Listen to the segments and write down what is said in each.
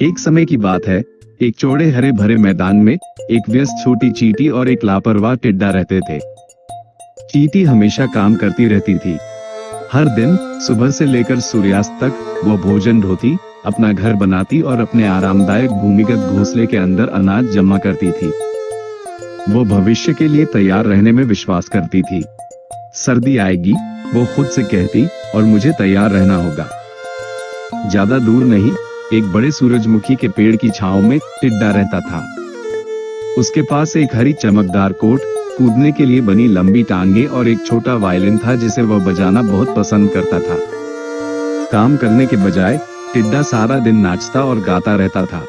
एक समय की बात है, एक चौड़े हरे भरे मैदान में एक व्यस्त छोटी चींटी और एक लापरवाह टिड्डा रहते थे। चींटी हमेशा काम करती रहती थी। हर दिन सुबह से लेकर सूर्यास्त तक वो भोजन ढोती, अपना घर बनाती और अपने आरामदायक भूमिगत घोंसले के अंदर अनाज जमा करती थी। वो भविष्य के लिए तैयार रहने में विश्वास करती थी। सर्दी आएगी, वो खुद से कहती, और मुझे तैयार रहना होगा। ज्यादा दूर नहीं, एक बड़े सूरजमुखी के पेड़ की छांव में टिड्डा रहता था। उसके पास एक हरी चमकदार कोट, कूदने के लिए बनी लंबी टांगे और एक छोटा वायलिन था जिसे वह बजाना बहुत पसंद करता था। काम करने के बजाय टिड्डा सारा दिन नाचता और गाता रहता था।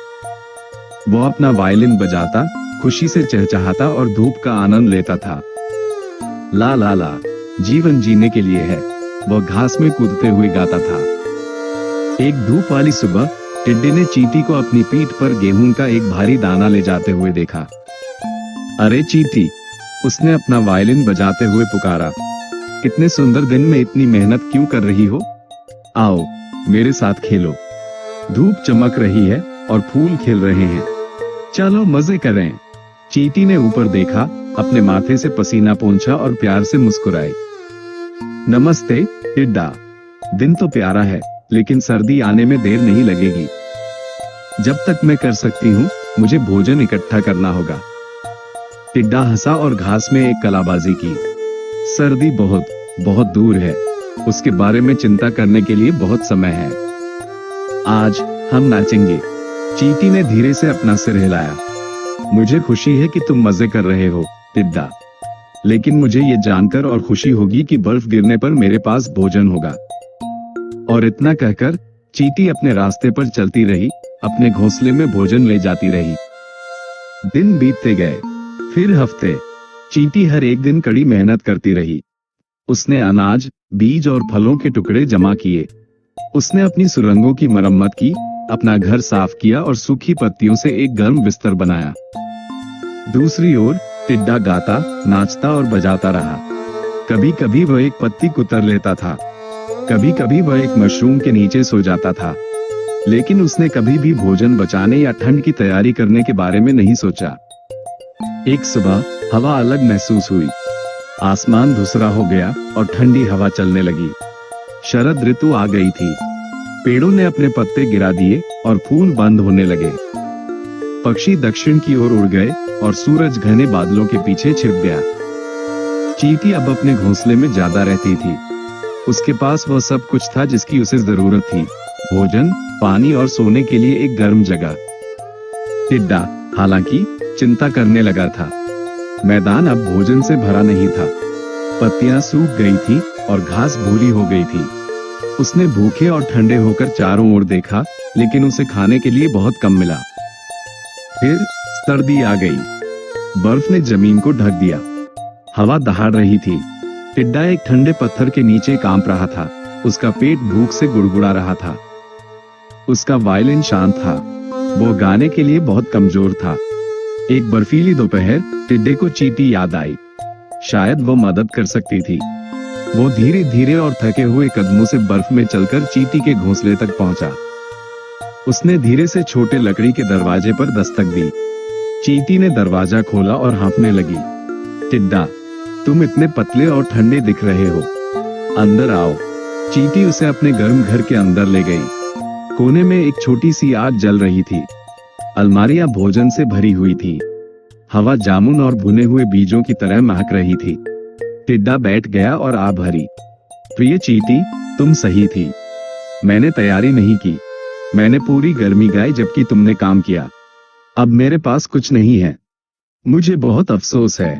वो अपना वायलिन बजाता, खुशी से चहचहाता और धूप का आनंद लेता था। ला ला ला, जीवन जीने के लिए है, वह घास में कूदते हुए गाता था। एक धूप वाली सुबह टिड्डे ने चींटी को अपनी पीठ पर गेहूं का एक भारी दाना ले जाते हुए देखा। अरे चींटी, उसने अपना वायलिन बजाते हुए पुकारा, इतने सुंदर दिन में इतनी मेहनत क्यों कर रही हो? आओ मेरे साथ खेलो। धूप चमक रही है और फूल खिल रहे हैं, चलो मजे करें। चींटी ने ऊपर देखा, अपने माथे से पसीना पोंछा और प्यार से मुस्कुराई। नमस्ते टिड्डा, दिन तो प्यारा है, लेकिन सर्दी आने में देर नहीं लगेगी। जब तक मैं कर सकती हूँ, मुझे भोजन इकट्ठा करना होगा। टिड्डा हंसा और घास में एक कलाबाजी की। सर्दी बहुत बहुत दूर है, उसके बारे में चिंता करने के लिए बहुत समय है। आज हम नाचेंगे। चींटी ने धीरे से अपना सिर हिलाया। मुझे खुशी है कि तुम मजे कर रहे हो टिड्डा, लेकिन मुझे ये जानकर और खुशी होगी कि बर्फ गिरने पर मेरे पास भोजन होगा। और इतना कहकर चींटी अपने रास्ते पर चलती रही, अपने घोंसले में भोजन ले जाती रही। दिन बीतते गए, फिर हफ्ते। चींटी हर एक दिन कड़ी मेहनत करती रही। उसने अनाज, बीज और फलों के टुकड़े जमा किए। उसने अपनी सुरंगों की मरम्मत की, अपना घर साफ किया और सूखी पत्तियों से एक गर्म बिस्तर बनाया। दूसरी ओर टिड्डा गाता, नाचता और बजाता रहा। कभी कभी वह एक पत्ती कुतर लेता था, कभी कभी वह एक मशरूम के नीचे सो जाता था, लेकिन उसने कभी भी भोजन बचाने या ठंड की तैयारी करने के बारे में नहीं सोचा। एक सुबह हवा अलग महसूस हुई। आसमान धुसरा हो गया और ठंडी हवा चलने लगी। शरद ऋतु आ गई थी। पेड़ों ने अपने पत्ते गिरा दिए और फूल बंद होने लगे। पक्षी दक्षिण की ओर उड़ गए और सूरज घने बादलों के पीछे छिप गया। चींटी अब अपने घोंसले में ज्यादा रहती थी। उसके पास वह सब कुछ था जिसकी उसे जरूरत थी, भोजन, पानी और सोने के लिए एक गर्म जगह। टिड्डा हालांकि चिंता करने लगा था। मैदान अब भोजन से भरा नहीं था। पत्तियां सूख गई थी और घास भूरी हो गई थी। उसने भूखे और ठंडे होकर चारों ओर देखा, लेकिन उसे खाने के लिए बहुत कम मिला। फिर सर्दी आ गई। बर्फ ने जमीन को ढक दिया। हवा दहाड़ रही थी। टिड्डा एक ठंडे पत्थर के नीचे कांप रहा था। उसका पेट भूख से गुड़गुड़ा रहा था। उसका वायलिन शांत था। वो गाने के लिए बहुत कमजोर था। एक बर्फीली दोपहर टिड्डे को चींटी याद आई। शायद वो मदद कर सकती थी। वो धीरे धीरे और थके हुए कदमों से बर्फ में चलकर चींटी के घोंसले तक पहुंचा। उसने धीरे से छोटे लकड़ी के दरवाजे पर दस्तक दी। चींटी ने दरवाजा खोला और हाँफने लगी। टिड्डा, तुम इतने पतले और ठंडे दिख रहे हो, अंदर आओ। चींटी उसे अपने गर्म घर के अंदर ले गई। कोने में एक छोटी सी आग जल रही थी। अलमारियां भोजन से भरी हुई थी। हवा जामुन और भुने हुए बीजों की तरह महक रही थी। टिड्डा बैठ गया और आ भरी। प्रिय चींटी, तुम सही थी। मैंने तैयारी नहीं की। मैंने पूरी गर्मी गाई जबकि तुमने काम किया। अब मेरे पास कुछ नहीं है। मुझे बहुत अफसोस है।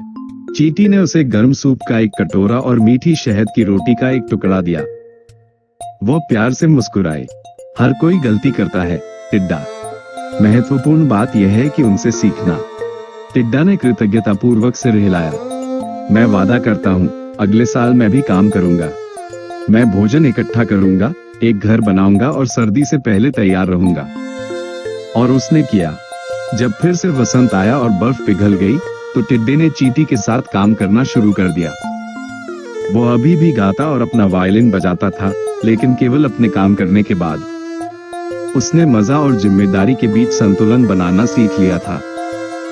चींटी ने उसे गर्म सूप का एक कटोरा और मीठी शहद की रोटी का एक टुकड़ा दिया। वो प्यार से मुस्कुराए। हर कोई गलती करता है टिड्डा। महत्वपूर्ण बात यह है कि उनसे सीखना। टिड्डा ने कृतज्ञतापूर्वक सिर हिलाया। मैं वादा करता हूँ, अगले साल मैं भी काम करूंगा। मैं भोजन इकट्ठा करूंगा, एक घर बनाऊंगा और सर्दी से पहले तैयार रहूंगा। और उसने किया। जब फिर से वसंत आया और बर्फ पिघल गई, तो टिड्डे ने चींटी के साथ काम करना शुरू कर दिया। वो अभी भी गाता और अपना वायलिन बजाता था, लेकिन केवल अपने काम करने के बाद। उसने मजा और जिम्मेदारी के बीच संतुलन बनाना सीख लिया था।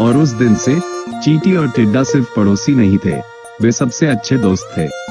और उस दिन से चींटी और टिड्डा सिर्फ पड़ोसी नहीं थे, वे सबसे अच्छे दोस्त थे।